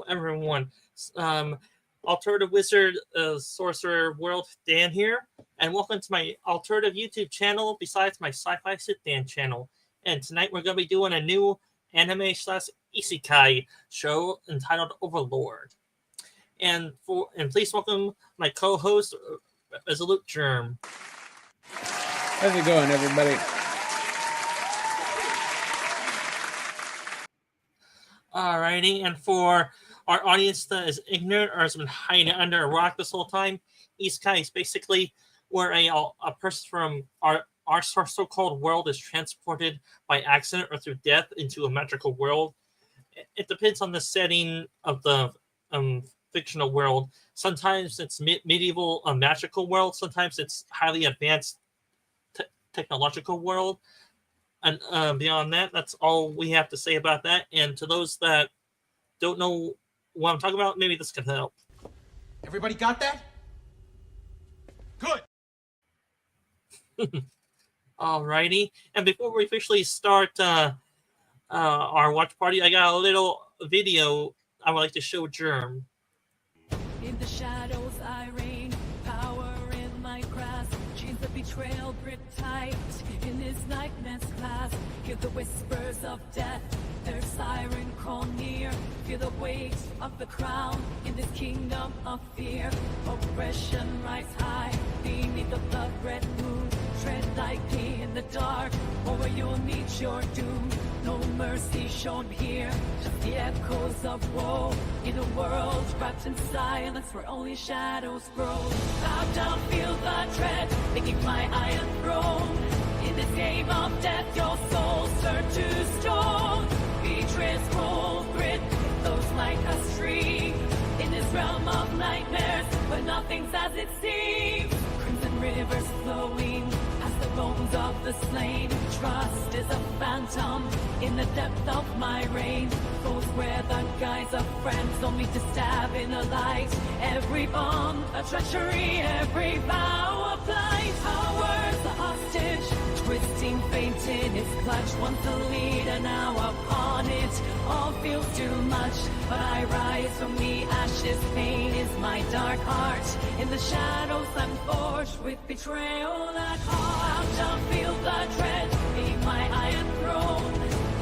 everyone. Um, Alternative Wizard, Sorcerer World Dan here, and welcome to my alternative YouTube channel besides my Sci-Fi Sit Dan channel. And tonight we're going to be doing a new anime slash isekai show entitled Overlord. And please welcome my co-host, Resolute Germ. How's it going, everybody? Alrighty, and for our audience that is ignorant or has been hiding under a rock this whole time, isekai is basically where a person from our so-called world is transported by accident or through death into a magical world. It depends on the setting of the fictional world. Sometimes it's medieval magical world. Sometimes it's highly advanced technological world. And beyond that, that's all we have to say about that. And to those that don't know what I'm talking about, maybe this can help. Everybody got that? Good. Alrighty. And before we officially start our watch party, I got a little video I would like to show Germ. In the shadows I reign, power in my grasp. Chains of betrayal grip tight in this nightmare's clasp. Hear the whispers of death, their siren call near. Feel the weight of the crown in this kingdom of fear. Oppression rise high beneath the blood-red moon. Tread lightly in the dark, or where you'll meet your doom. No mercy shown here, just the echoes of woe. In a world wrapped in silence where only shadows grow. Bow down, feel the dread, beneath my iron throne. In this game of death, your soul turned to stone. Betray's cold grit flows like a stream. In this realm of nightmares, where nothing's as it seems. Crimson rivers flowing past the bones of the slain. Trust is a phantom in the depth of my reign. Foes wear the guise of friends, only to stab in the light. Every bond a treachery, every vow a plight. Power's a hostage, twisting fate in its clutch. Once the leader, now upon it. All feels too much, but I rise from the ashes. Pain is my dark heart. In the shadows I'm forged with betrayal at heart. I'll feel the dread beneath my iron throne.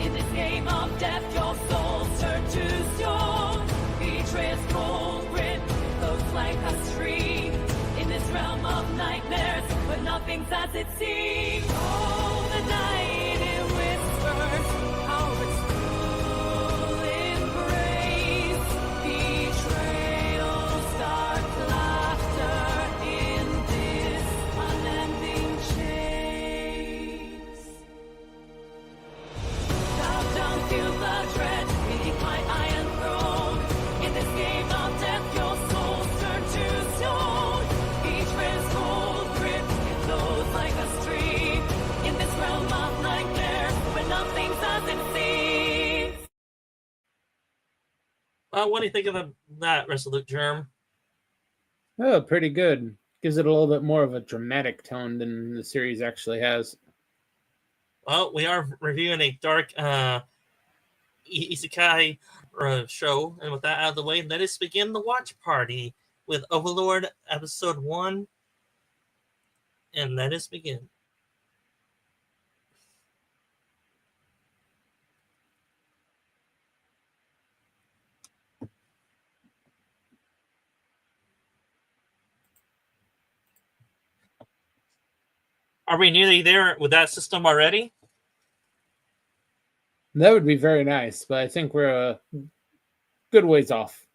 In this game of death, your soul's turned to stone. Betray's cold grit flows like a stream. In this realm of nightmares, but nothing's as it seems. Oh, the night it whispers cowards full embrace. Betrayal's dark laughter in this unending chase. Bow down, feel the dread beneath my iron throne. In this game of death, your soul's turned to stone. Betray's cold grip, it flows like a stream. In this realm of nightmares, where nothing's as it seems. Well, what do you think of that, Resolute Germ? Oh, pretty good. Gives it a little bit more of a dramatic tone than the series actually has. Well, we are reviewing a dark isekai show, and with that out of the way, let us begin the watch party with Overlord Episode 1, and let us begin. Are we nearly there with that system already? That would be very nice, but I think we're a good ways off.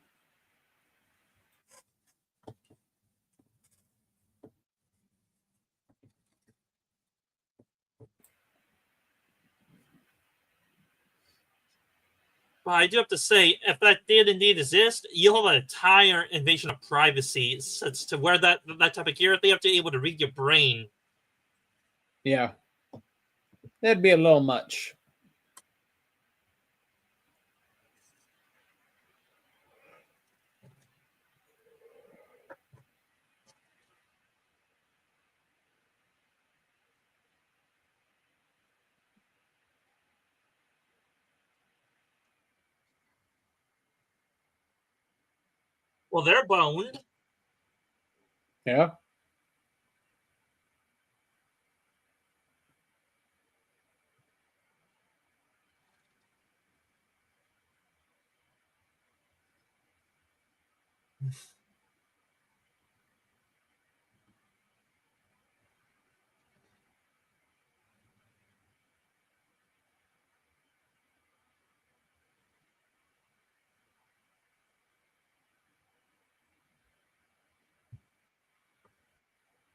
But I do have to say, if that did indeed exist, you'll have an entire invasion of privacy. Since to wear that type of gear, they have to be able to read your brain. Yeah. That'd be a little much. Well, they're boned. Yeah.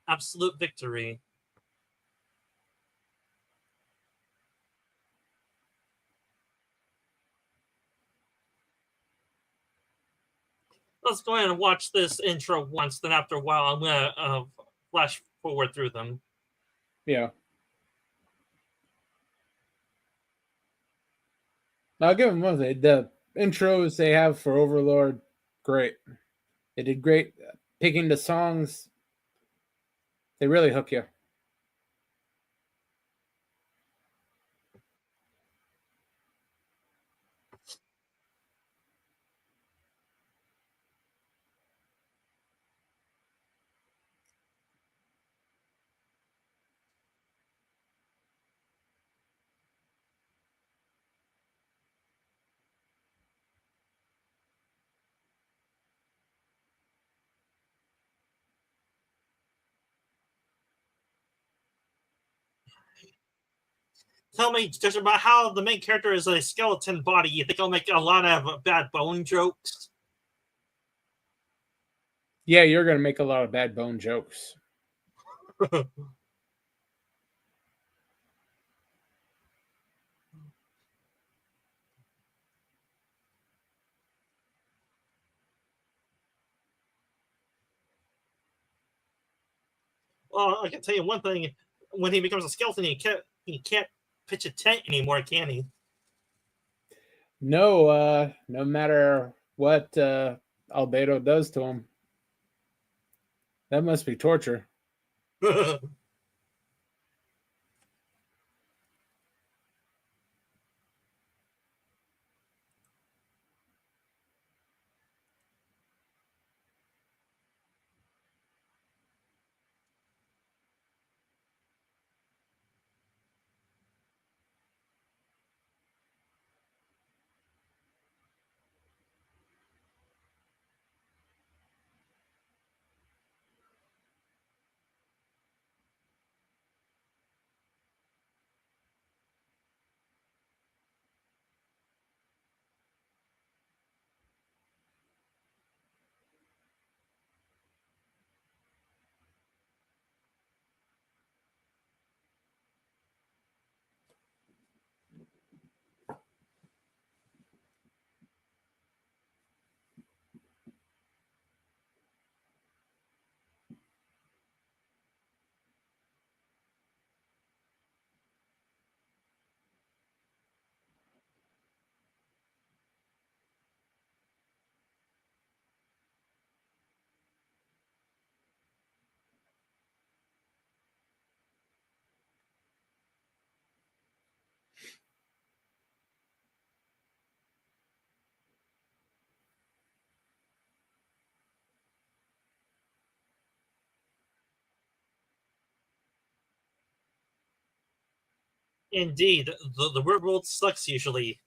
Absolute victory. Let's go ahead and watch this intro once. Then after a while, I'm gonna flash forward through them. Yeah. I'll give them one thing. The intros they have for Overlord, great. They did great picking the songs. They really hook you. Tell me just about how the main character is a skeleton body. You think I'll make a lot of bad bone jokes? Yeah, you're gonna make a lot of bad bone jokes. Well, I can tell you one thing: when he becomes a skeleton, he can't pitch a tent anymore, can he? No, no matter what Albedo does to him, that must be torture. Indeed, the real world sucks usually.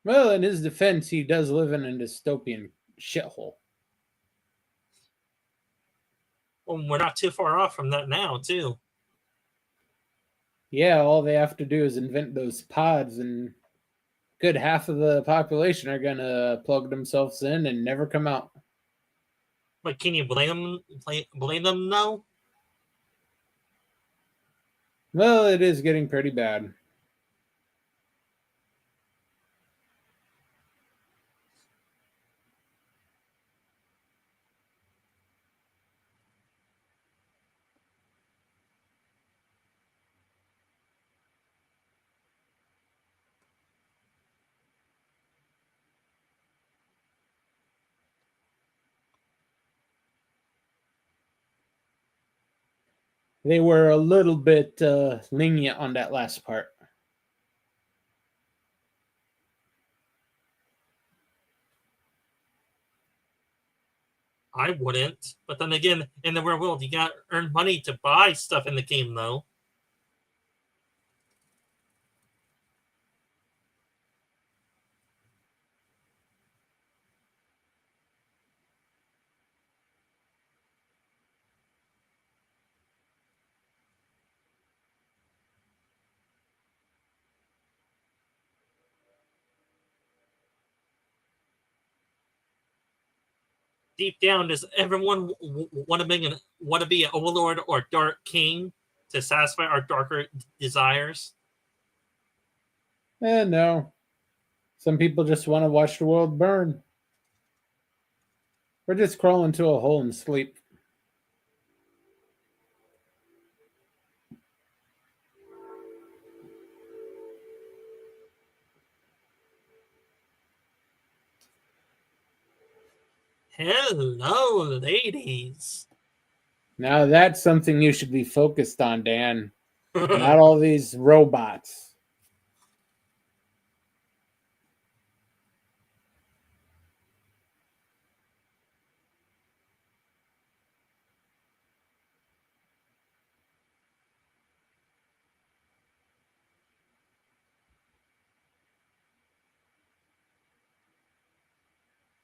Well, in his defense, he does live in a dystopian shithole. Well, we're not too far off from that now, too. Yeah, all they have to do is invent those pods, and good half of the population are gonna plug themselves in and never come out. But can you blame them? No. Well, it is getting pretty bad. They were a little bit lenient on that last part. I wouldn't. But then again, in the real world, you got to earn money to buy stuff in the game, though. Deep down, does everyone want to be an overlord or dark king to satisfy our darker desires? No. Some people just want to watch the world burn. Or just crawl into a hole and sleep. Hello, ladies. Now that's something you should be focused on, Dan. Not all these robots.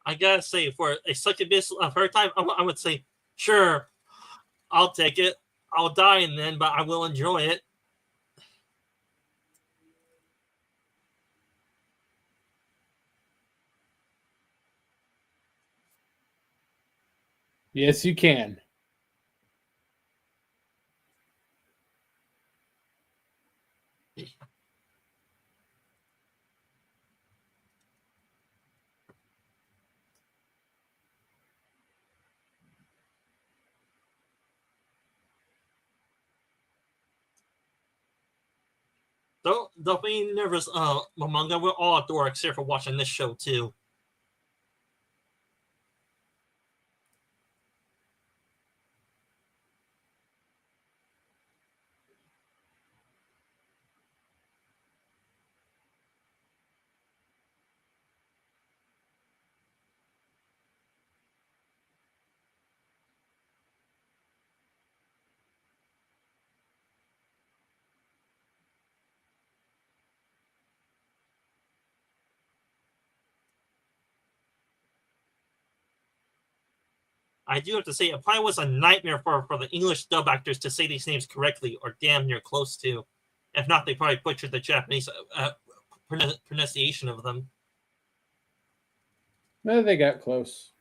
I gotta say, for a succubus of her time, I would say, sure, I'll take it. I'll die and then, but I will enjoy it. Yes, you can. Don't be nervous, Mamanga. We're all dorks here for watching this show too. I do have to say, it probably was a nightmare for the English dub actors to say these names correctly, or damn near close to. If not, they probably butchered the Japanese pronunciation of them. No, they got close.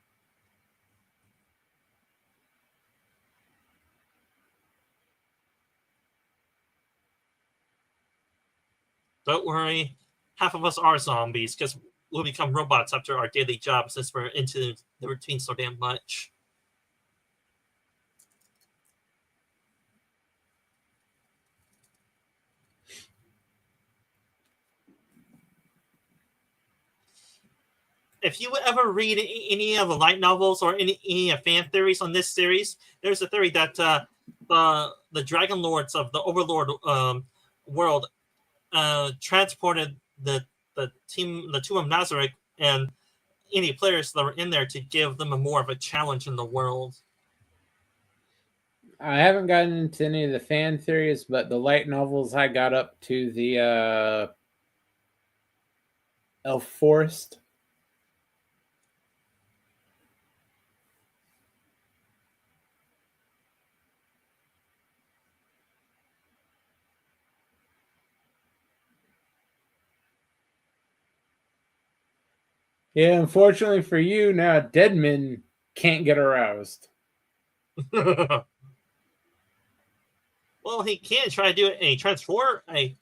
Don't worry, half of us are zombies because we'll become robots after our daily job since we're into the routine so damn much. If you would ever read any of the light novels or any fan theories on this series, there's a theory that the Dragon Lords of the Overlord world transported the Tomb of Nazareth and any players that were in there to give them more of a challenge in the world. I haven't gotten into any of the fan theories, but the light novels I got up to the Elf Forest. Yeah, unfortunately for you, now Deadman can't get aroused. Well, he can try to do a transformative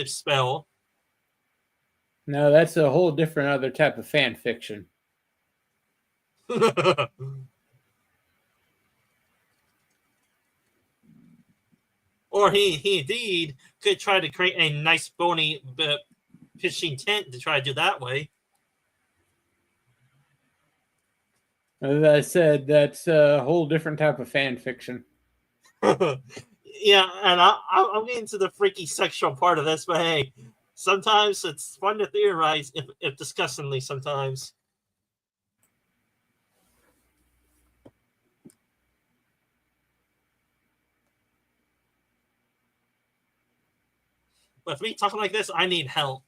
spell. No, that's a whole different other type of fan fiction. Or he indeed could try to create a nice bony pitching tent to try to do that way. As I said, that's a whole different type of fan fiction. Yeah, and I'm getting to the freaky sexual part of this, but hey, sometimes it's fun to theorize, if disgustingly sometimes. With me talking like this, I need help.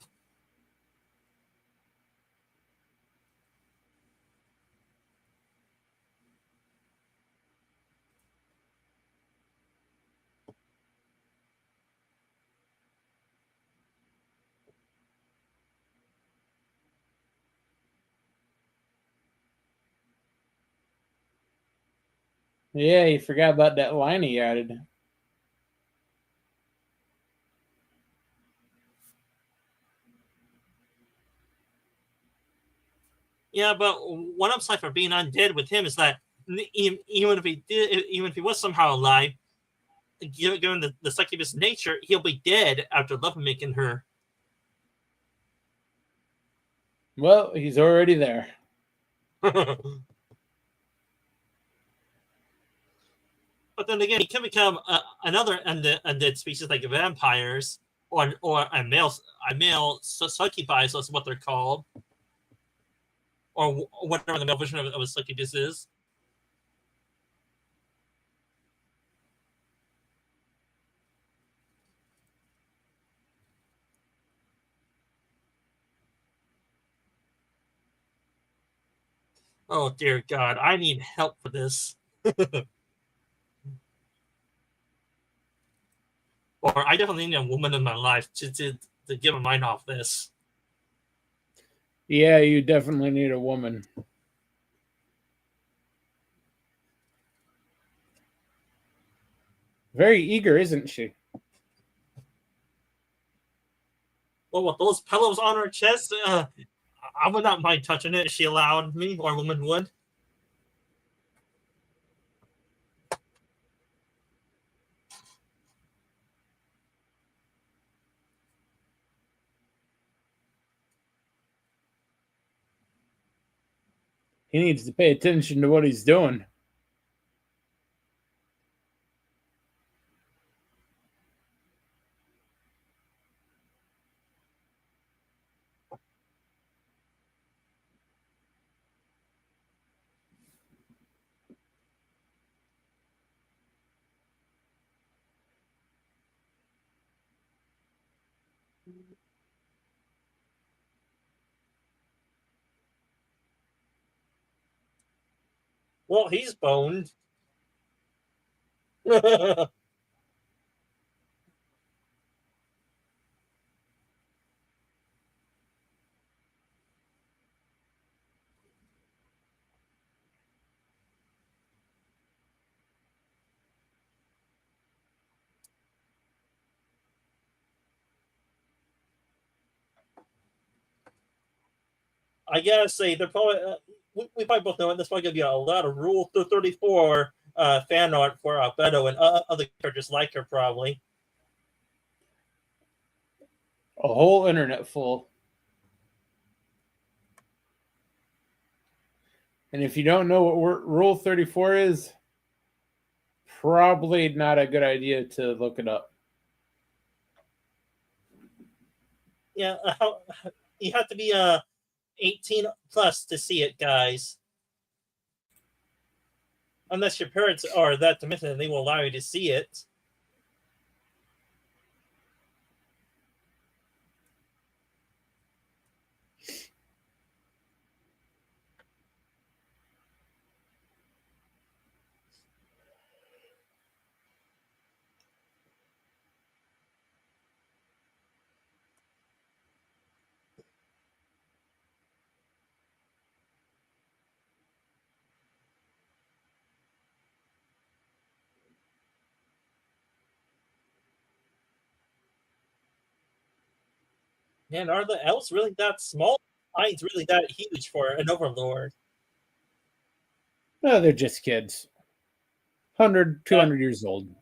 Yeah, you forgot about that line he added. Yeah, but one upside for being undead with him is that even if he did, even if he was somehow alive, given the succubus nature, he'll be dead after lovemaking her. Well, he's already there. But then again, he can become another undead species like vampires or a male succubi, so that's what they're called, or whatever the male version of a succubus is. Oh dear God, I need help for this. Or I definitely need a woman in my life to get my mind off this. Yeah, you definitely need a woman. Very eager, isn't she? Well, with those pillows on her chest, I would not mind touching it if she allowed me, or a woman would. He needs to pay attention to what he's doing. Well, he's boned. I gotta say, they're probably we probably both know it. There's probably gonna be a lot of Rule 34 fan art for Beto and other characters like her, probably. A whole internet full. And if you don't know what Rule 34 is, probably not a good idea to look it up. Yeah, you have to be 18 plus to see it, guys. Unless your parents are that demented and they will allow you to see it. Man, are the elves really that small? Mine's really that huge for an overlord. No, they're just kids. 100, Uh, 200 years old.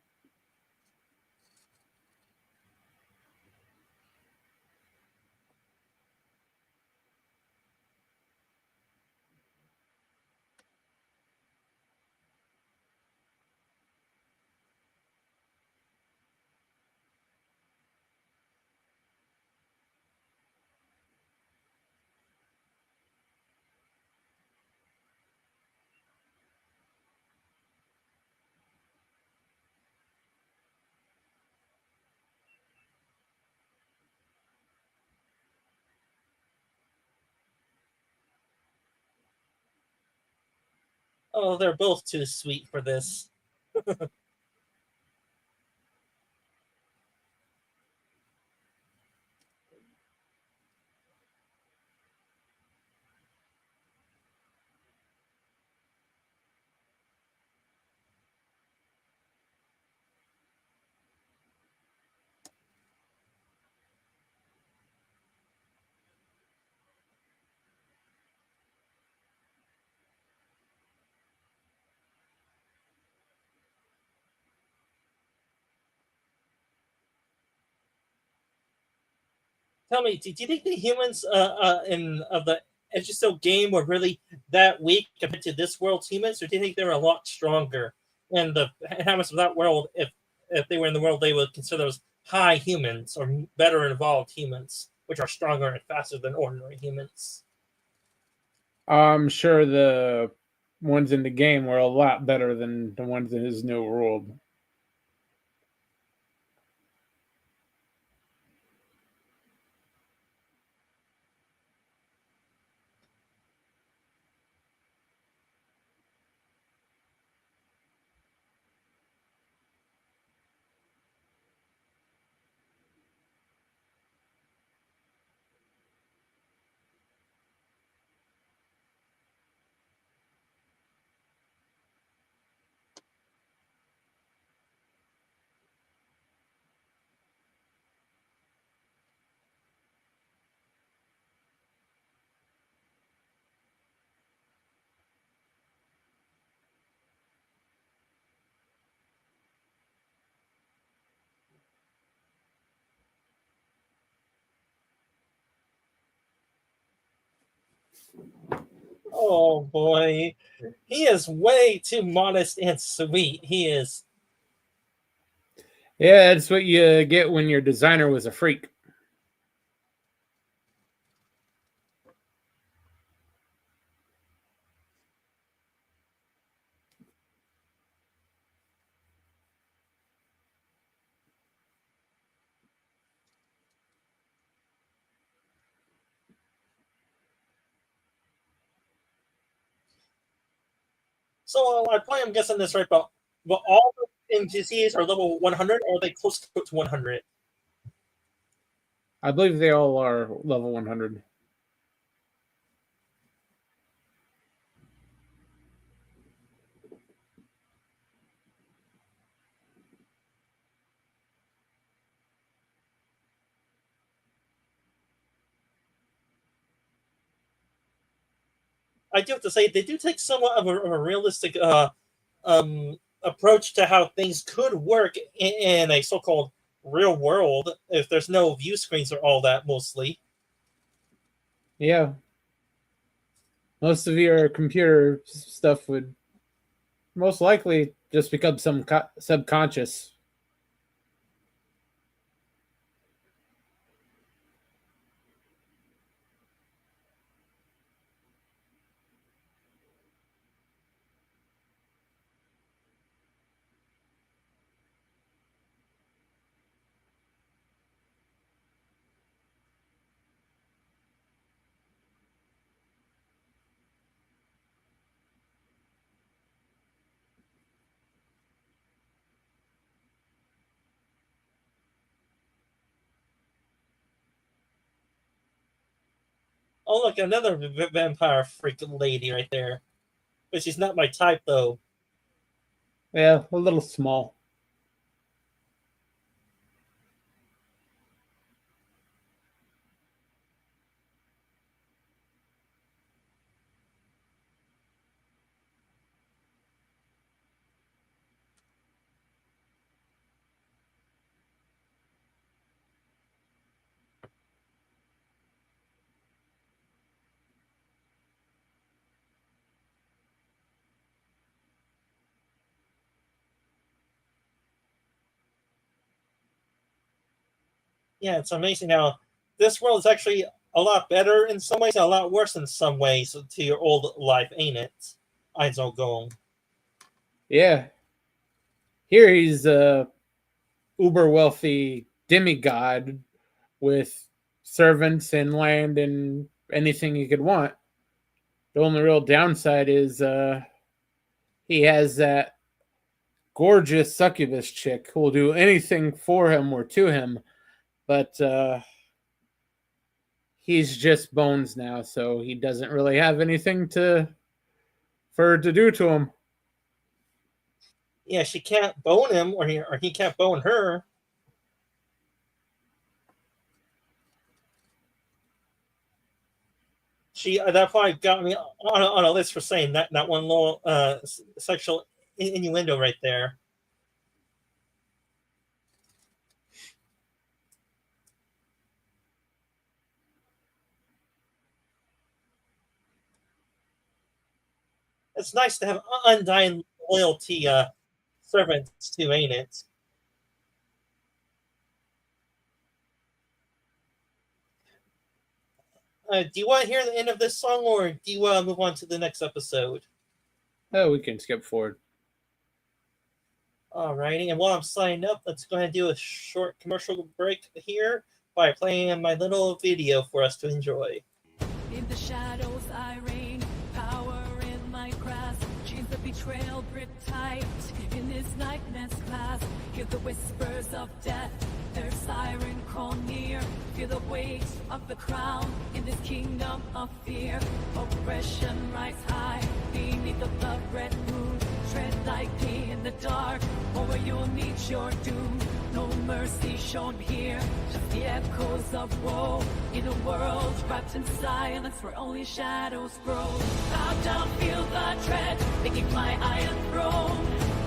Oh, they're both too sweet for this. Tell me, do you think the humans in of the Edgestone game were really that weak compared to this world's humans, or do you think they were a lot stronger? And the inhabitants of that world, if they were in the world, they would consider those high humans or better evolved humans, which are stronger and faster than ordinary humans. I'm sure the ones in the game were a lot better than the ones in his new world. Oh boy, he is way too modest and sweet. He is. Yeah, that's what you get when your designer was a freak. So I probably am guessing this right, but all the NPCs are level 100, or are they close to 100? I believe they all are level 100. I do have to say they do take somewhat of a realistic approach to how things could work in a so-called real world if there's no view screens or all that mostly. Yeah, most of your computer stuff would most likely just become some subconscious. Oh look, another vampire freak lady right there. But she's not my type though. Yeah, a little small. Yeah, it's amazing how this world is actually a lot better in some ways and a lot worse in some ways to your old life, ain't it? I don't go. Yeah, here he's a uber wealthy demigod with servants and land and anything you could want. The only real downside is he has that gorgeous succubus chick who will do anything for him or to him, but he's just bones now, so he doesn't really have anything for her to do to him. Yeah, she can't bone him, or he can't bone her. That probably got me on a list for saying that one little sexual innuendo right there. It's nice to have undying loyalty servants too, ain't it? Do you want to hear the end of this song, or do you want to move on to the next episode? Oh, we can skip forward. Alrighty, and while I'm signing up, let's go ahead and do a short commercial break here by playing my little video for us to enjoy. In the shadows I reign, power in my grasp. Chains of betrayal grip tight. In this nightmare's clasp, hear the whispers of death. Their siren call near. Feel the weight of the crown in this kingdom of fear. Oppression rise high beneath the blood-red moon. Tread lightly in the dark, or you'll meet your doom. No mercy shown here, just the echoes of woe. In a world wrapped in silence where only shadows grow. Bow down, feel the tread, making my iron throne.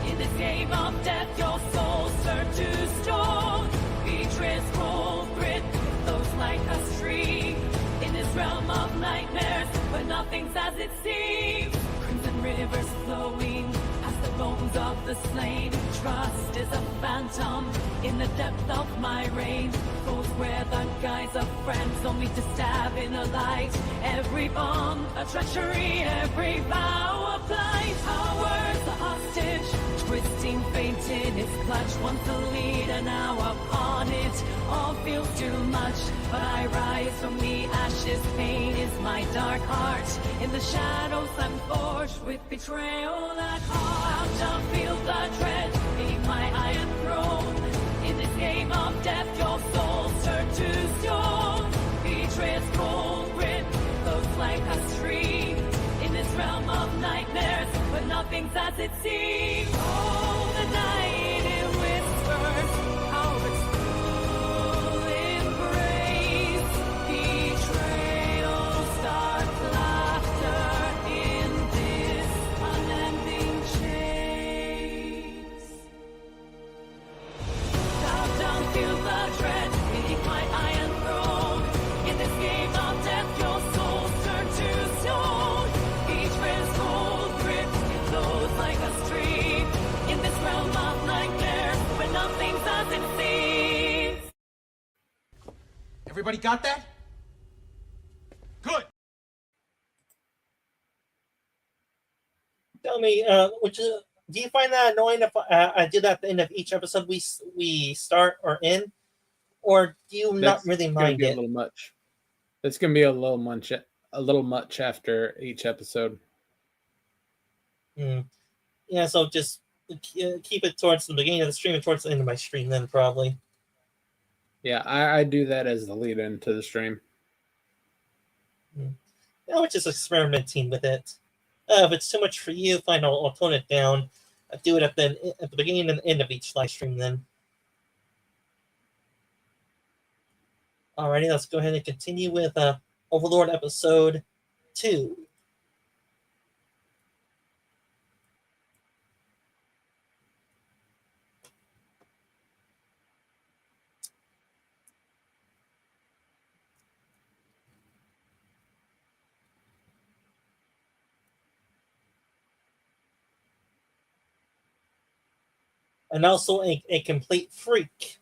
In this game of death, your soul turned to stone. Betray's cold grit flows like a stream. In this realm of nightmares, where nothing's as it seems. Crimson rivers flowing past the bones of the slain. Trust is a phantom in the depth of my reign. Foes wear the guise of friends, only to stab in the light. Every bond a treachery, every vow a plight. Our words a hostage, twisting fate in its clutch. Once the leader, now upon it. All feels too much, but I rise from the ashes. Pain is my dark heart. In the shadows I'm forged with betrayal at heart. I'll feel the dread beneath my iron throne. In this game of death, your soul turned to stone. Betray's cold grit flows like a stream. In this realm of nightmares, where nothing's as it seems. Oh, the night it whispers how its cruel embrace. Betrayal starts laughter in this unending chase. Bow down, feel the dread beneath my iron throne. In this game of death, your soul turned to stone. Betray's cold grip, it flows like a stream. In this realm of nightmares, where nothing's as it seems. Everybody got that? Good. Tell me, do you find that annoying if I do that at the end of each episode we start or end, or do you not really gonna mind be it? a little much. It's gonna be a little much after each episode. Yeah, so just keep it towards the beginning of the stream and towards the end of my stream, then probably. Yeah, I do that as the lead into the stream. Yeah, we're just experimenting with it. If it's too much for you, fine, I'll tone it down. Do it at the beginning and the end of each live stream then. Alrighty, let's go ahead and continue with Overlord episode 2. And also a complete freak.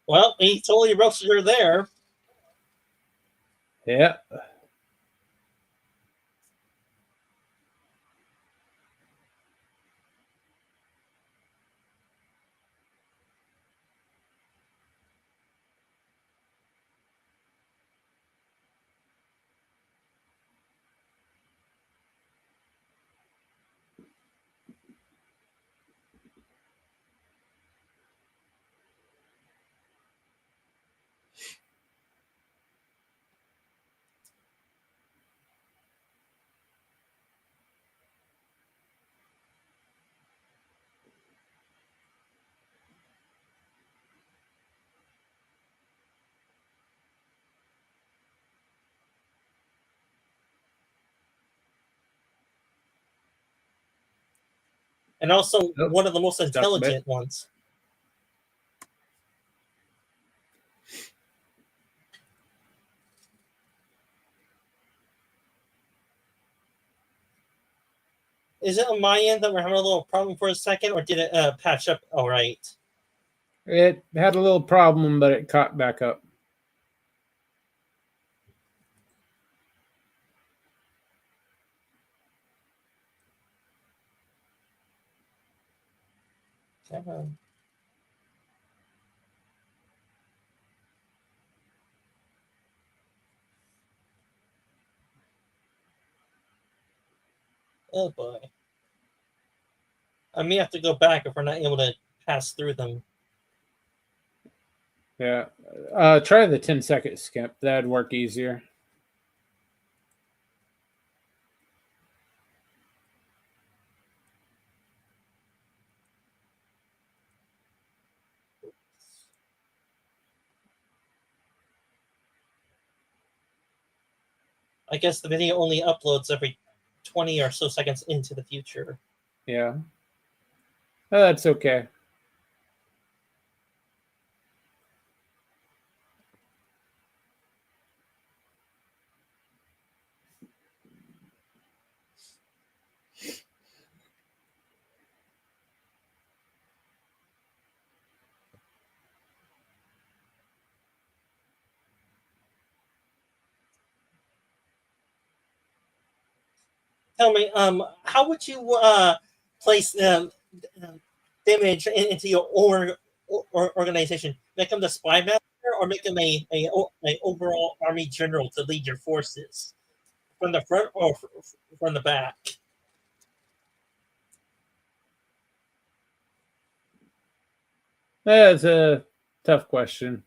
Well, he totally roasted her there. Yeah. And also Nope. one of the most Stuck intelligent ones. Is it on my end that we're having a little problem for a second, or did it patch up all right? It had a little problem, but it caught back up. Uh, oh boy. I may have to go back if we're not able to pass through them. Yeah. Try the 10-second skip. That'd work easier. I guess the video only uploads every 20 or so seconds into the future. Yeah. That's okay. Tell me, how would you place damage into your organization? Make him the spy master, or make him a overall army general to lead your forces from the front or from the back? That's a tough question.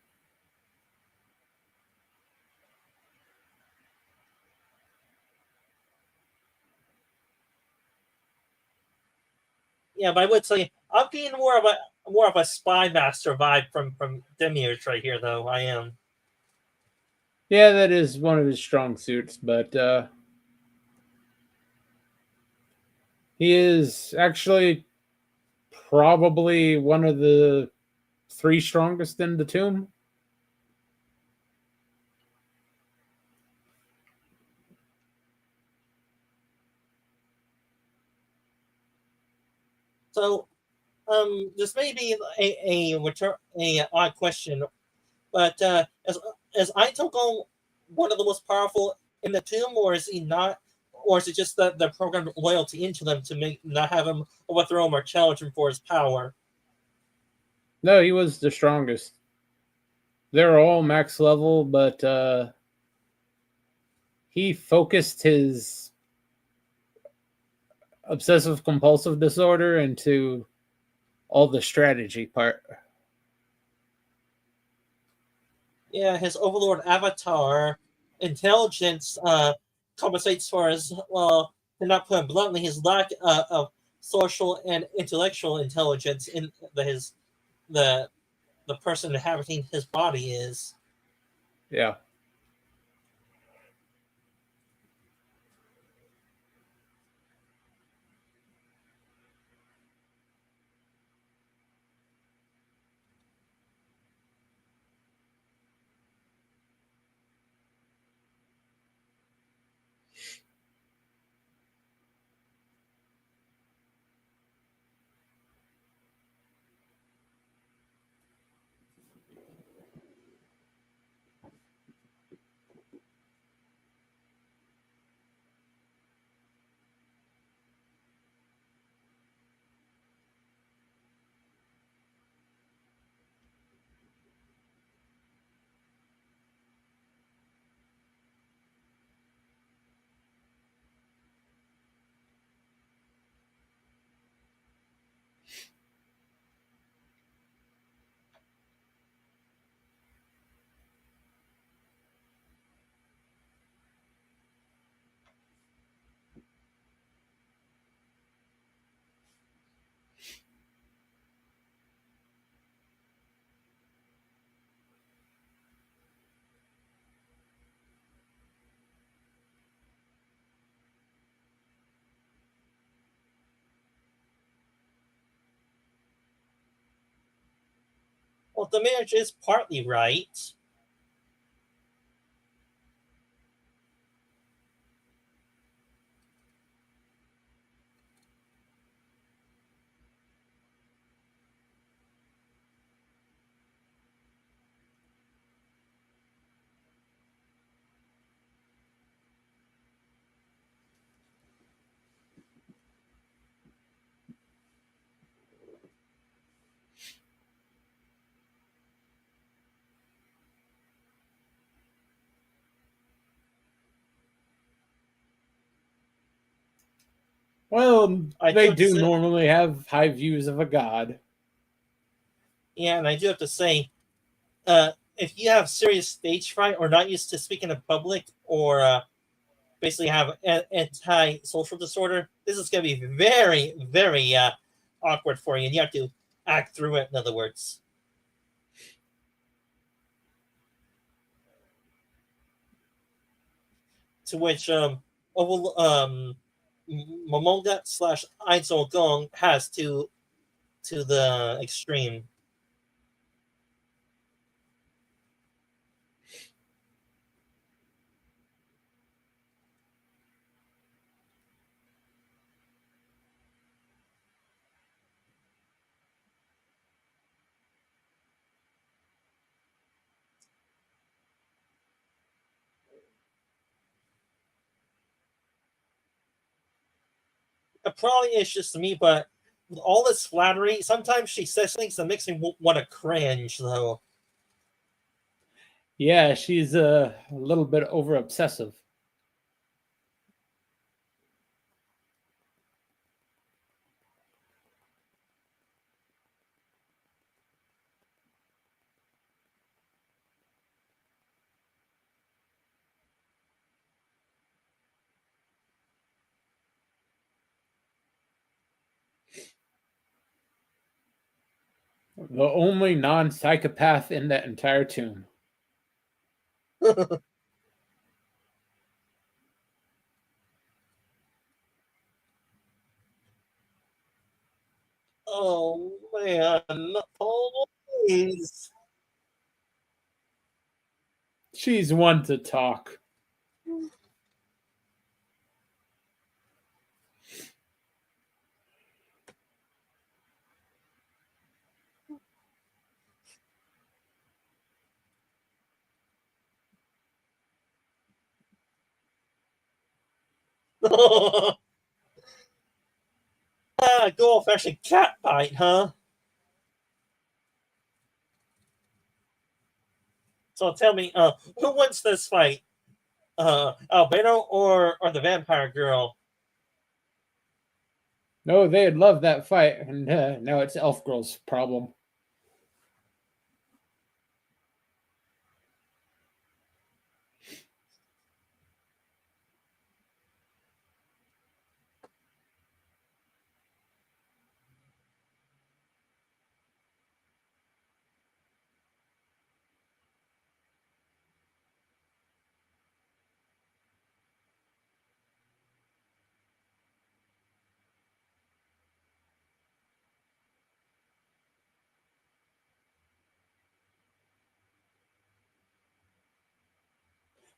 Yeah, but I would say I'm getting more of a spy master vibe from Demiurge right here, though. I am. Yeah, that is one of his strong suits, but he is actually probably one of the 3 strongest in the tomb. So, this may be a odd question, but is Aitoko one of the most powerful in the tomb, or is he not? Or is it just that the program loyalty into them to make not have him overthrow him or challenge him for his power? No, he was the strongest. They're all max level, but he focused his obsessive compulsive disorder into all the strategy part. Yeah, his Overlord avatar intelligence compensates for his, well, to not put it bluntly, his lack of social and intellectual intelligence in the the person inhabiting his body is. Yeah. Well, the marriage is partly right. Well, I they have to do say, normally have high views of a god. yeah, and I do have to say, if you have serious stage fright or not used to speaking in public or basically have anti-social disorder, this is going to be very, very awkward for you, and you have to act through it. In other words, to which Momonga slash Aizo Gong has to the extreme. It probably is just me, but with all this flattery, sometimes she says things that makes me want to cringe, though. Yeah, she's a little bit over obsessive. The only non psychopath in that entire tomb. Oh man, please. She's one to talk. Good old fashioned cat fight, huh? So tell me, who wins this fight? Albedo or the vampire girl? No, they'd love that fight, and now it's Elf Girl's problem.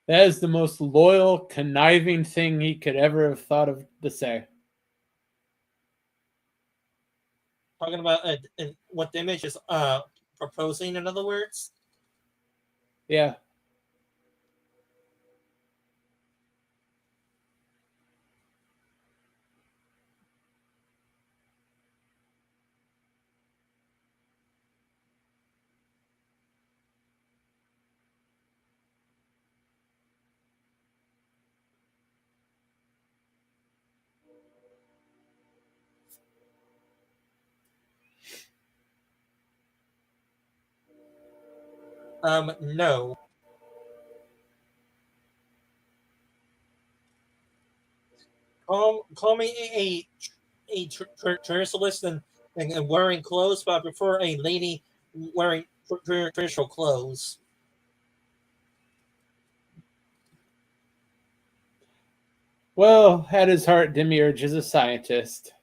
That is the most loyal, conniving thing he could ever have thought of to say. Talking about what the image is proposing, in other words. Yeah. No. Call me a traditionalist and wearing clothes, but I prefer a lady wearing traditional clothes. Well, at his heart, Demiurge is a scientist.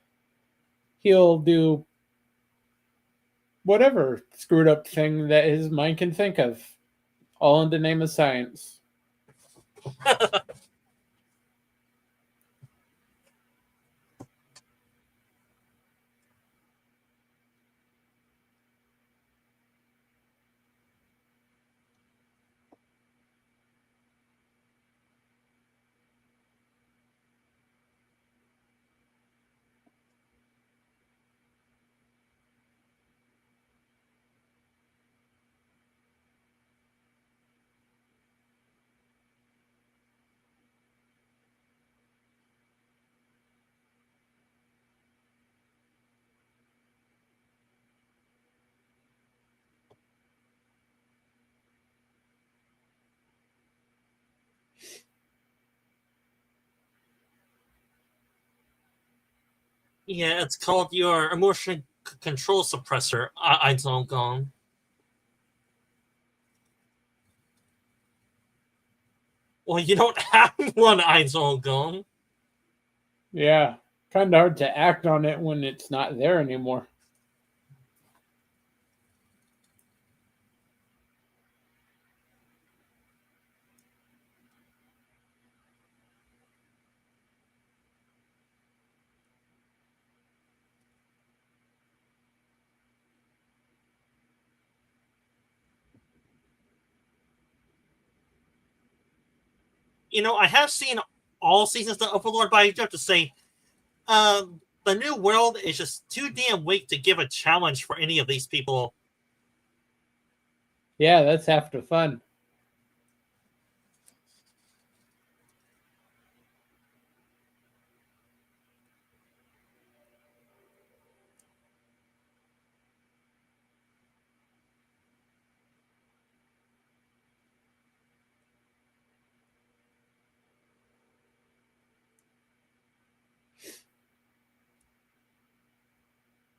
He'll do whatever screwed up thing that his mind can think of, all in the name of science. Yeah, it's called your emotion control suppressor, Einzelgong. Well, you don't have one, Einzelgong. Yeah, kind of hard to act on it when it's not there anymore. I have seen all seasons of Overlord, but I do have to say, the new world is just too damn weak to give a challenge for any of these people. Yeah, that's half the fun.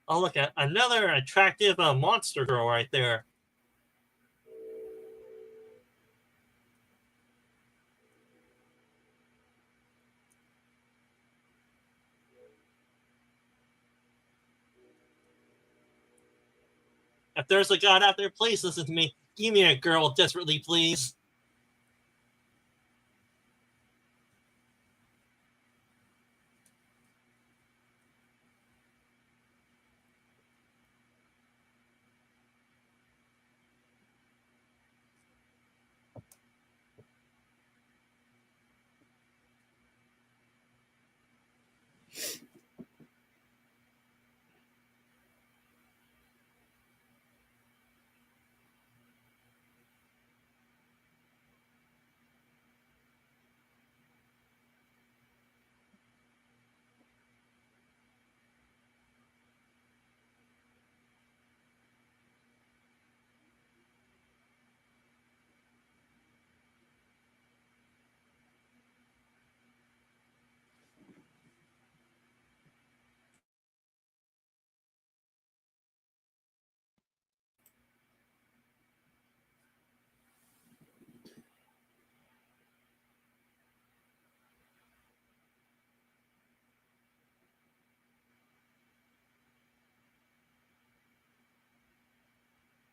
Oh, look at another attractive monster girl right there. If there's a god out there, please listen to me. Give me a girl desperately, please.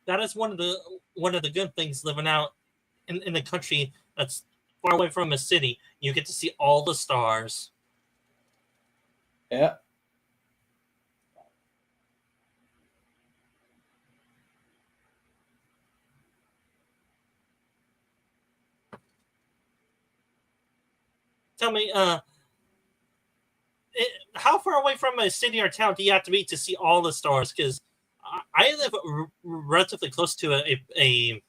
That is one of the good things living out in the country that's far away from a city. You get to see all the stars. Yeah. Tell me, how far away from a city or town do you have to be to see all the stars? Because I live relatively close to a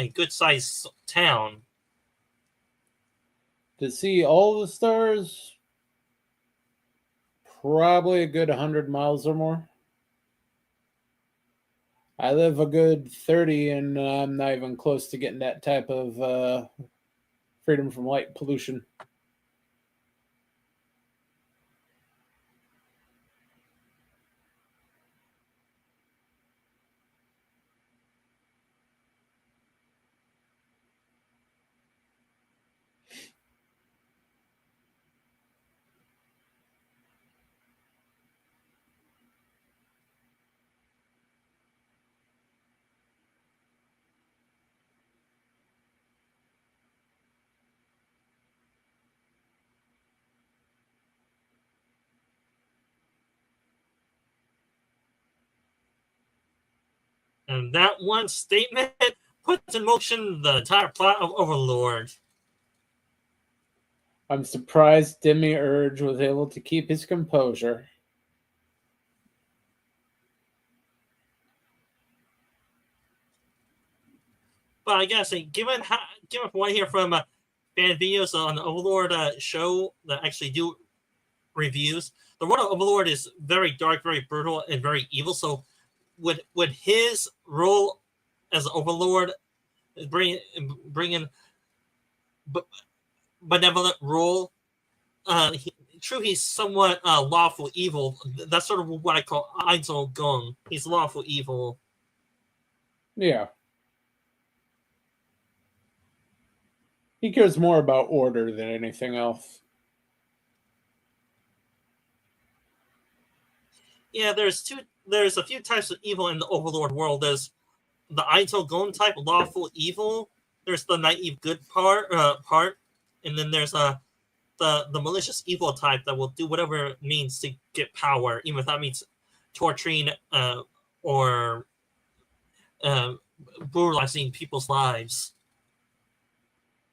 good sized town. To see all the stars, probably a good 100 miles or more. I live a good 30, and I'm not even close to getting that type of freedom from light pollution. And that one statement puts in motion the entire plot of Overlord. I'm surprised Demiurge was able to keep his composure. But I gotta say, given what I hear from fan videos on the Overlord show that actually do reviews, the world of Overlord is very dark, very brutal, and very evil. So, would his role as Overlord bring in benevolent role? True, he's somewhat lawful evil. That's sort of what I call Einzel Gung. He's lawful evil. Yeah. He cares more about order than anything else. Yeah, there's a few types of evil in the Overlord world. There's the Einzel Gung type, lawful evil. There's the naive good part, and then there's the malicious evil type that will do whatever it means to get power, even if that means torturing or uh, brutalizing people's lives.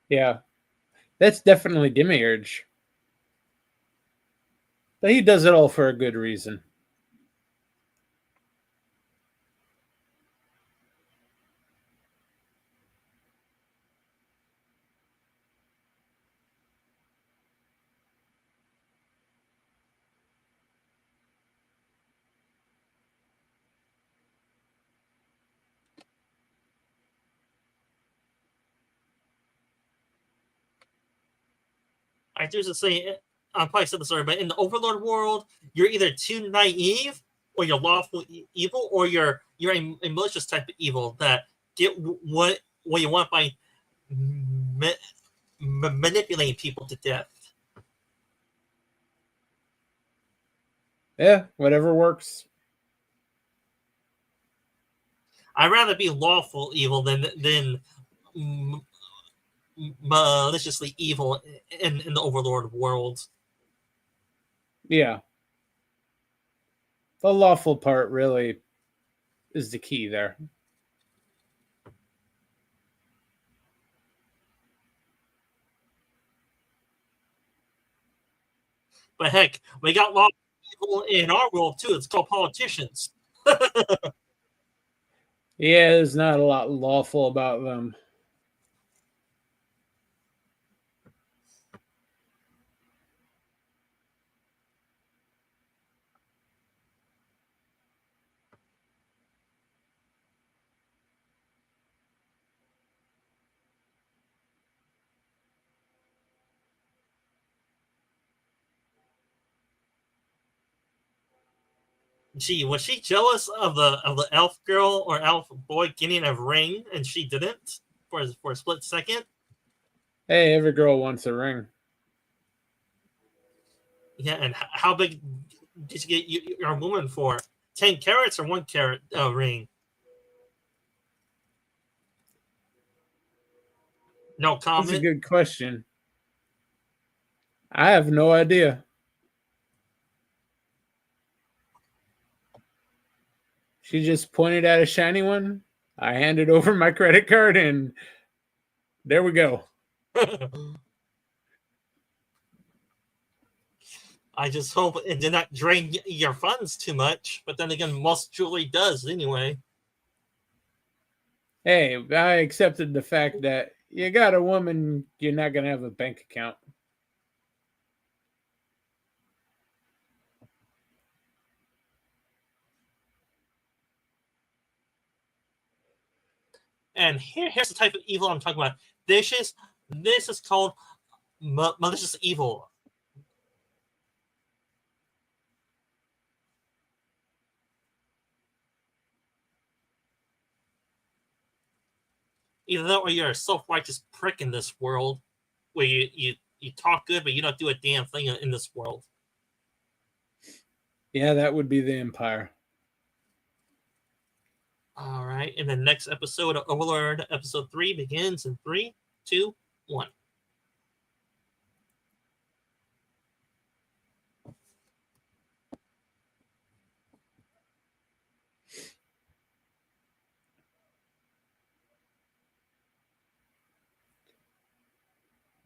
Yeah. That's definitely Demiurge. But he does it all for a good reason. I do to say, I probably said this already, but in the Overlord world, you're either too naive, or you're lawful evil, or you're a malicious type of evil that get what you want by manipulating people to death. Yeah, whatever works. I'd rather be lawful evil than maliciously evil in the Overlord world. Yeah. The lawful part really is the key there. But heck, we got lawful evil in our world too. It's called politicians. Yeah, there's not a lot lawful about them. Gee, was she jealous of the elf girl or elf boy getting a ring and she didn't for a split second? Hey, every girl wants a ring. Yeah, and how big did you get your woman for? 10 carats or 1 carat ring? No That's a comment. good question. I have no idea. She just pointed at a shiny one. I handed over my credit card and there we go. I just hope it did not drain your funds too much. But then again, most jewelry does anyway. Hey, I accepted the fact that you got a woman, you're not going to have a bank account. And here's the type of evil I'm talking about. This is called malicious evil. Either that or you're a self-righteous prick in this world where you talk good, but you don't do a damn thing in this world. Yeah, that would be the Empire. All right. And the next episode of Overlord, episode 3, begins in 3, 2, 1.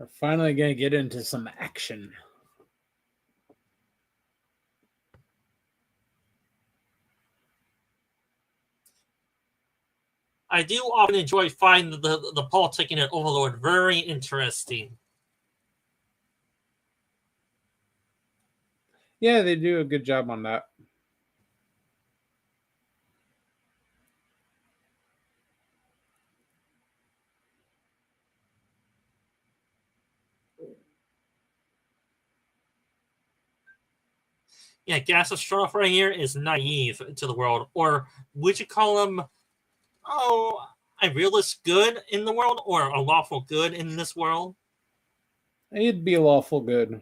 We're finally going to get into some action. I do often enjoy finding the politicking in Overlord very interesting. Yeah, they do a good job on that. Yeah, Gastroff right here is naive to the world, or would you call him, a realist good in the world, or a lawful good in this world? He'd be lawful good.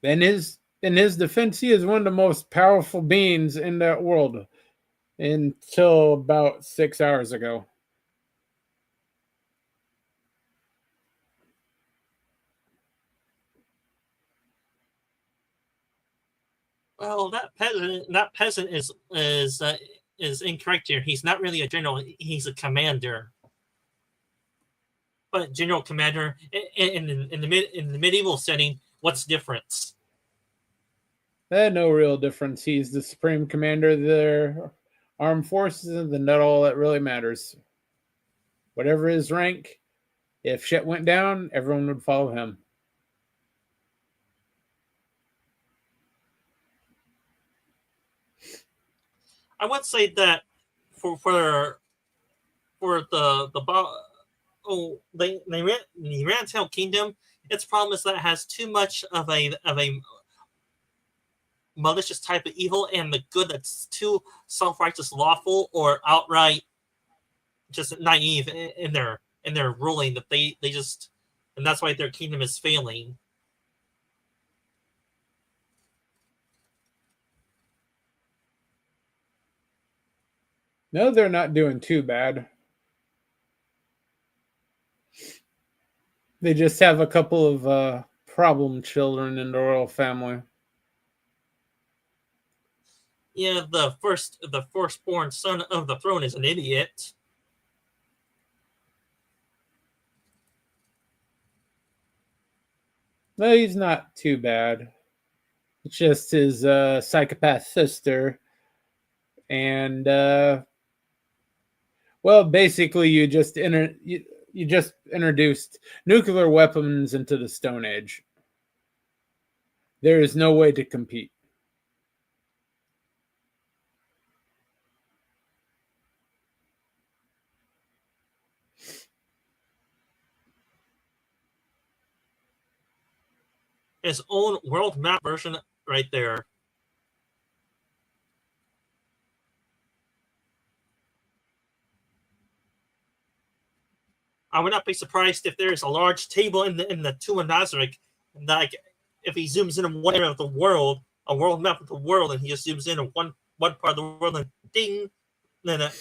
In his defense, he is one of the most powerful beings in that world until about 6 hours ago. Well, that peasant is incorrect here. He's not really a general. He's a commander. But general commander in the medieval setting, what's the difference? No real difference. He's the supreme commander of their armed forces, and that's all that really matters. Whatever his rank, if shit went down, everyone would follow him. I would say that for the Rantail Kingdom, its problem is that it has too much of a malicious type of evil, and the good that's too self-righteous lawful or outright just naive in their ruling, that they just, and that's why their kingdom is failing. No, they're not doing too bad. They just have a couple of problem children in the royal family. Yeah, the firstborn son of the throne is an idiot. No, he's not too bad. It's just his psychopath sister. And, well, basically, you just introduced nuclear weapons into the Stone Age. There is no way to compete. His own world map version right there. I would not be surprised if there is a large table in the Tomb of Nazareth, and like if he zooms in on one area of the world, a world map of the world, and he just zooms in on one part of the world, and ding, then a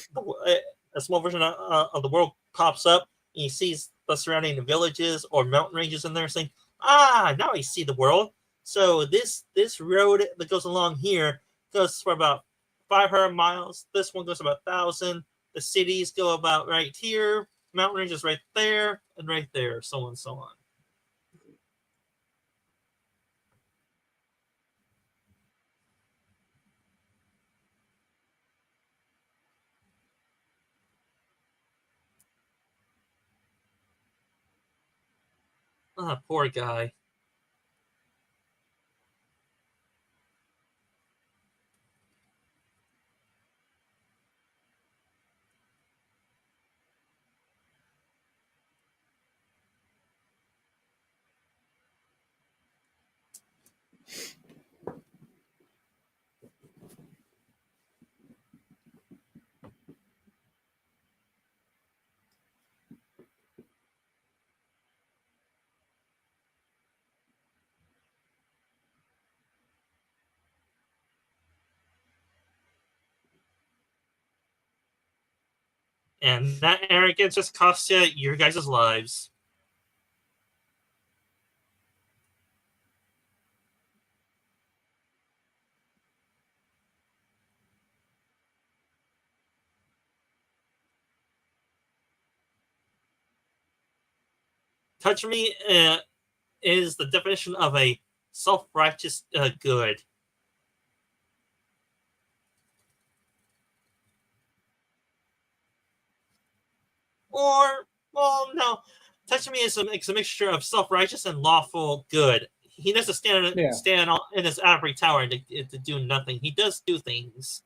small version of the world pops up, and he sees the surrounding villages or mountain ranges in there, saying, now I see the world. So this road that goes along here goes for about 500 miles. This one goes about 1,000. The cities go about right here. Mountain ranges right there and right there, so on and so on. Poor guy. And that arrogance just costs you your guys' lives. Touch me is the definition of a self-righteous good. Or, well, no. Tachimi is a mixture of self-righteous and lawful good. He doesn't Yeah. stand in his ivory tower to do nothing. He does do things.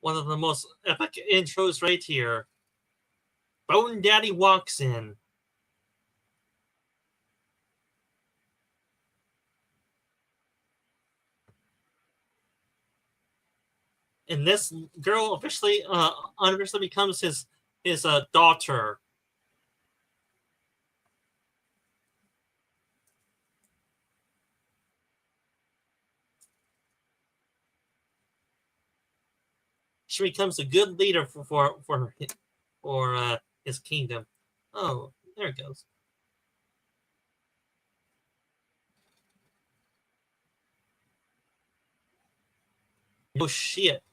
One of the most epic intros right here. Bone Daddy walks in. And this girl officially, unofficially becomes his daughter. She becomes a good leader for his kingdom. Oh, there it goes. Oh shit.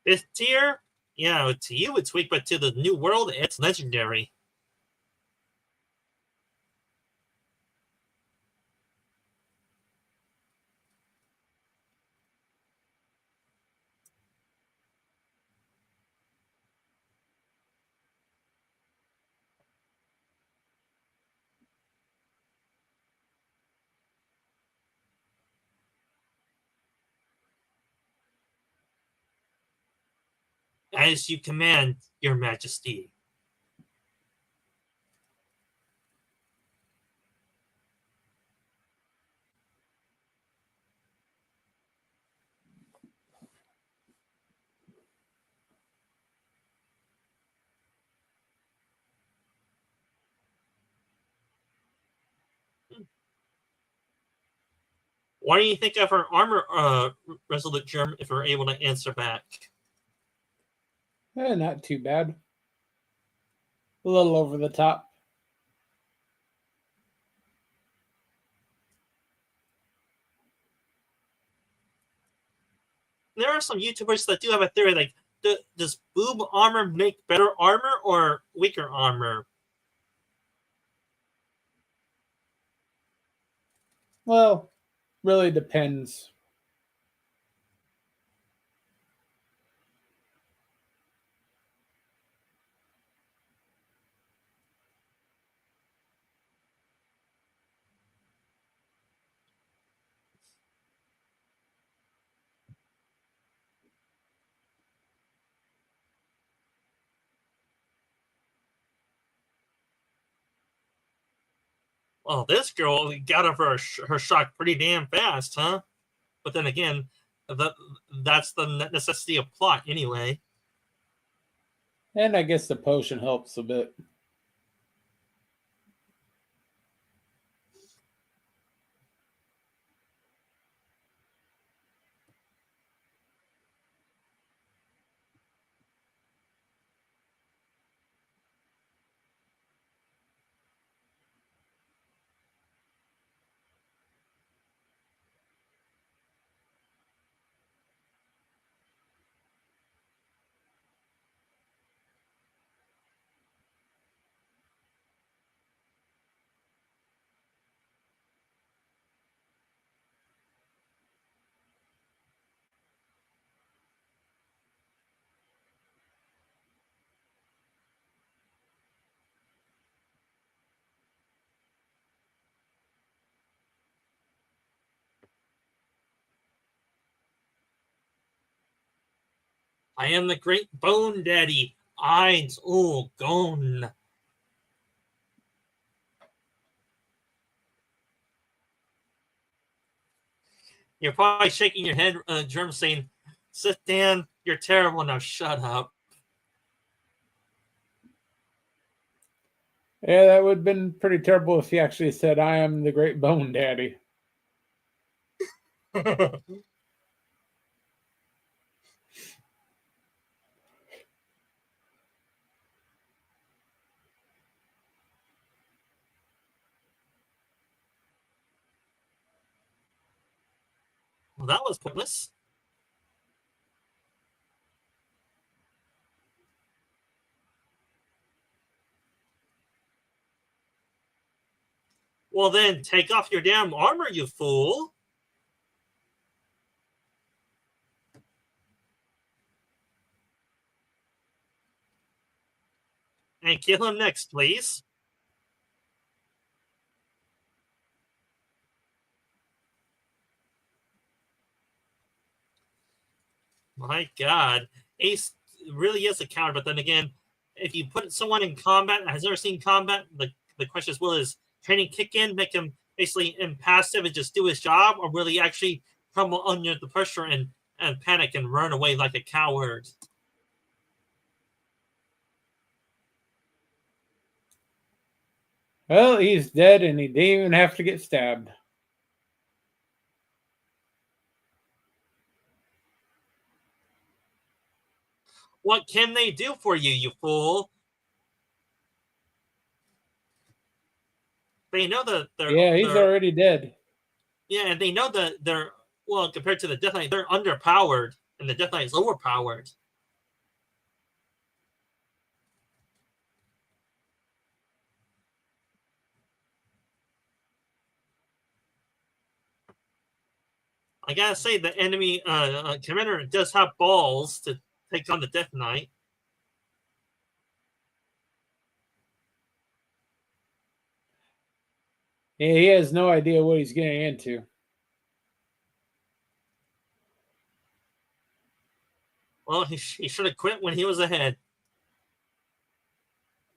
Fifth tier? Yeah, to you it's weak, but to the new world, it's legendary. As you command, your majesty. What do you think of her armor, Resolute Germ, if we're able to answer back? Not too bad. A little over the top. There are some YouTubers that do have a theory like, does boob armor make better armor or weaker armor? Well, really depends. Well, this girl got over her shock pretty damn fast, huh? But then again, that's the necessity of plot anyway. And I guess the potion helps a bit. I am the great Bone Daddy. Eins, gone. You're probably shaking your head, Germ, saying, "Sit down. You're terrible. Now shut up." Yeah, that would have been pretty terrible if he actually said, I am the great Bone Daddy. Well, that was pointless. Well, then take off your damn armor, you fool. And kill him next, please. My God. Ace really is a counter, but then again, if you put someone in combat that has never seen combat, the question is, will his training kick in, make him basically impassive and just do his job, or will he actually crumble under the pressure and panic and run away like a coward? Well, he's dead and he didn't even have to get stabbed. What can they do for you, you fool? They know that Yeah, he's already dead. yeah, and they know that they're well compared to the Death Knight, they're underpowered, and the Death Knight is overpowered. I gotta say, the enemy commander does have balls to take on the Death Knight. Yeah, he has no idea what he's getting into. Well, he should have quit when he was ahead.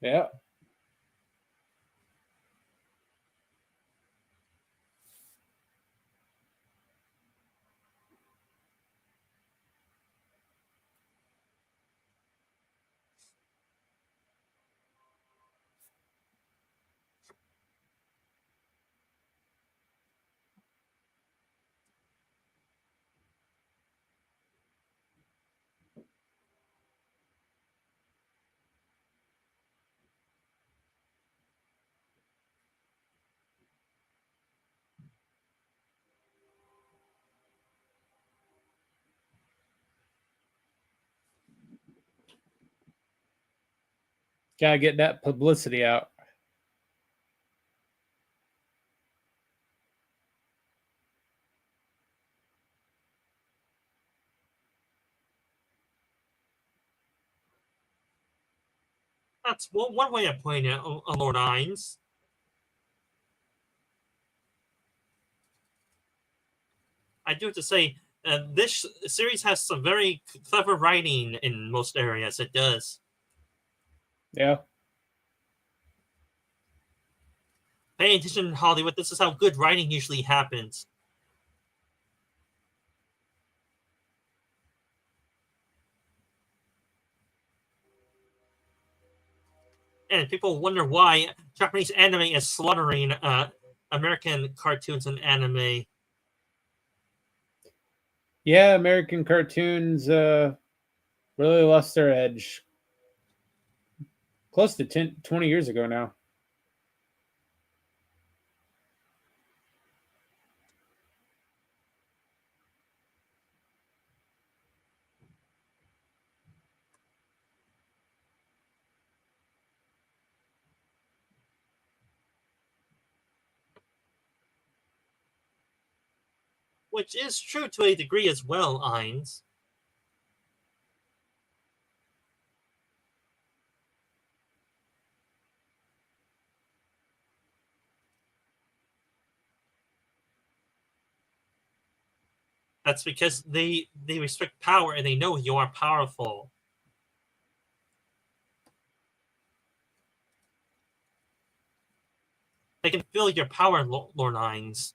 Yeah. Gotta get that publicity out. That's one way of putting it, Lord Hines. I do have to say, this series has some very clever writing in most areas. It does. Yeah. Pay attention in Hollywood. This is how good writing usually happens. And people wonder why Japanese anime is slaughtering American cartoons and anime. Yeah, American cartoons really lost their edge close to 20 years ago now. Which is true to a degree as well, Hines. That's because they respect power and they know you are powerful. They can feel your power, Lord Nines.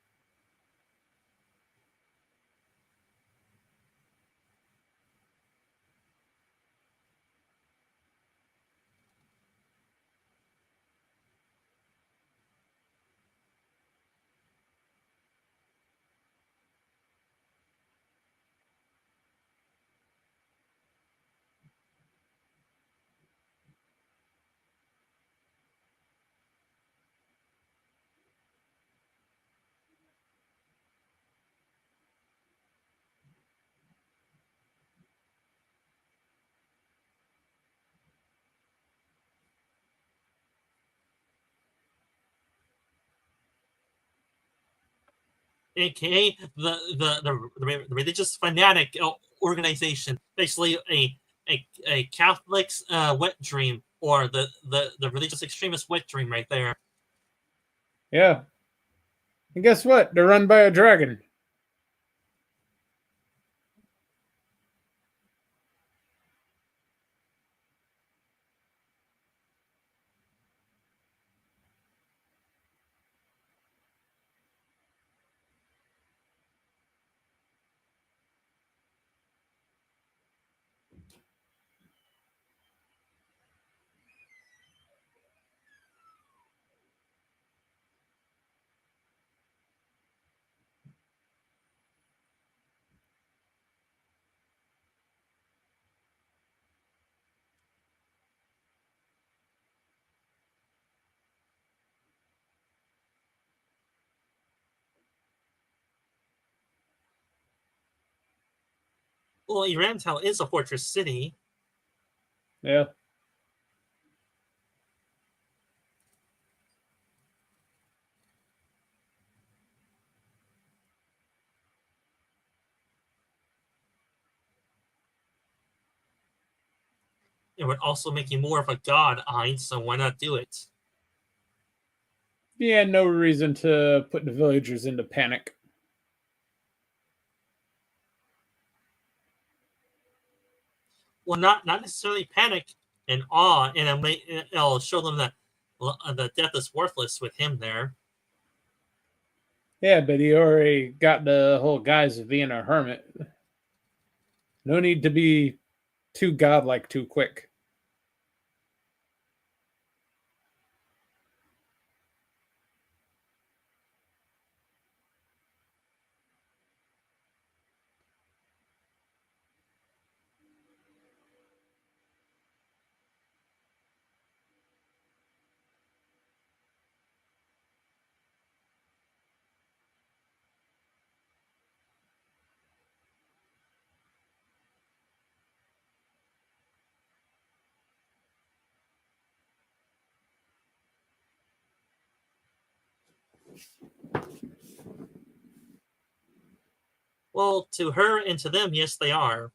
AKA the religious fanatic organization, basically a Catholic's wet dream, or the religious extremist wet dream right there. Yeah. And guess what? They're run by a dragon. Well, Irantown is a fortress city. Yeah. It would also make you more of a god, Ein, so why not do it? He had no reason to put the villagers into panic. Well, not necessarily panic and awe, and it'll show them that the death is worthless with him there. Yeah, but he already got the whole guise of being a hermit. No need to be too godlike too quick. Well, to her and to them, yes, they are.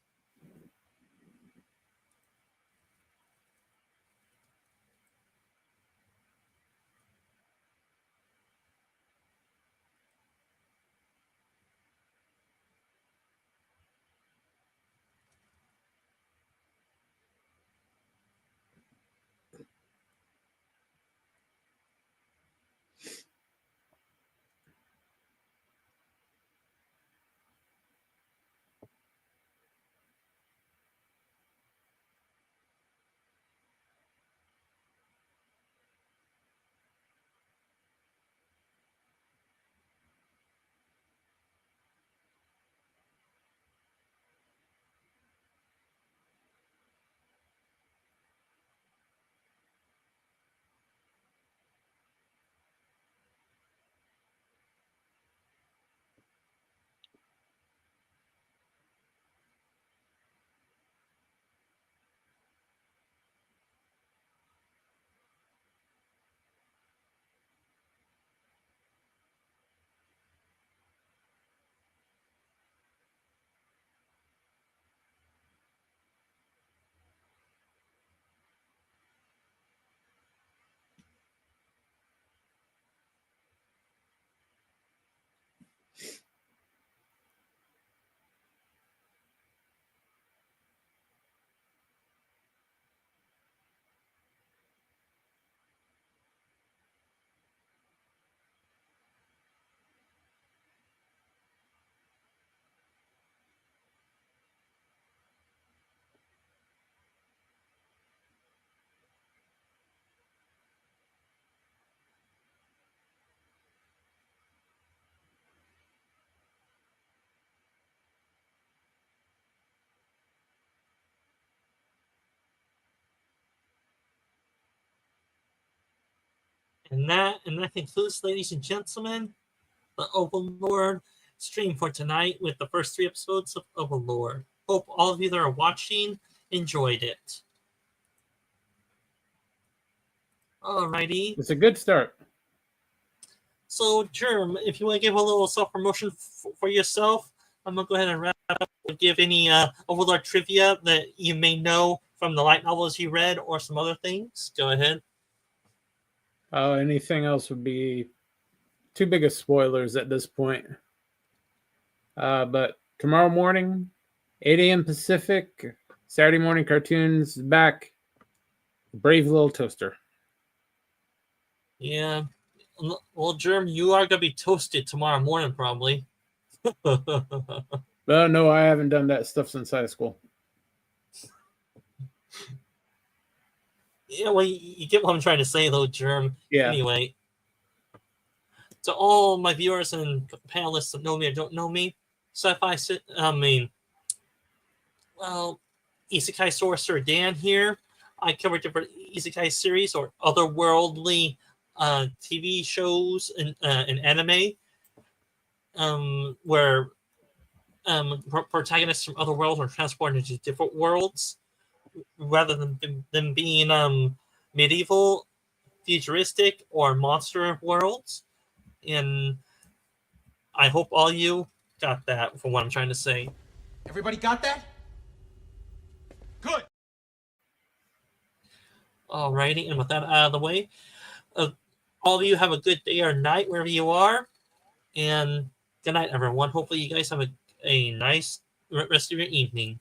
And that concludes, ladies and gentlemen, the Overlord stream for tonight with the first 3 episodes of Overlord. Hope all of you that are watching enjoyed it. Alrighty. It's a good start. So, Germ, if you want to give a little self-promotion for yourself, I'm going to go ahead and wrap up. Give any Overlord trivia that you may know from the light novels you read or some other things. Go ahead. Anything else would be too big of spoilers at this point. But tomorrow morning, 8 a.m. Pacific, Saturday morning cartoons back. Brave little toaster. Yeah. Well, Germ, you are going to be toasted tomorrow morning, probably. No, I haven't done that stuff since high school. Yeah, well, you get what I'm trying to say, though, Germ. Yeah. Anyway, to all my viewers and panelists that know me or don't know me, Isekai Sorcerer Dan here. I cover different Isekai series or otherworldly TV shows and anime, where protagonists from other worlds are transported into different worlds, rather than them being medieval, futuristic, or monster worlds. And I hope all you got that from what I'm trying to say. Everybody got that? Good. Alrighty, and with that out of the way, all of you have a good day or night wherever you are, and good night, everyone. Hopefully, you guys have a nice rest of your evening.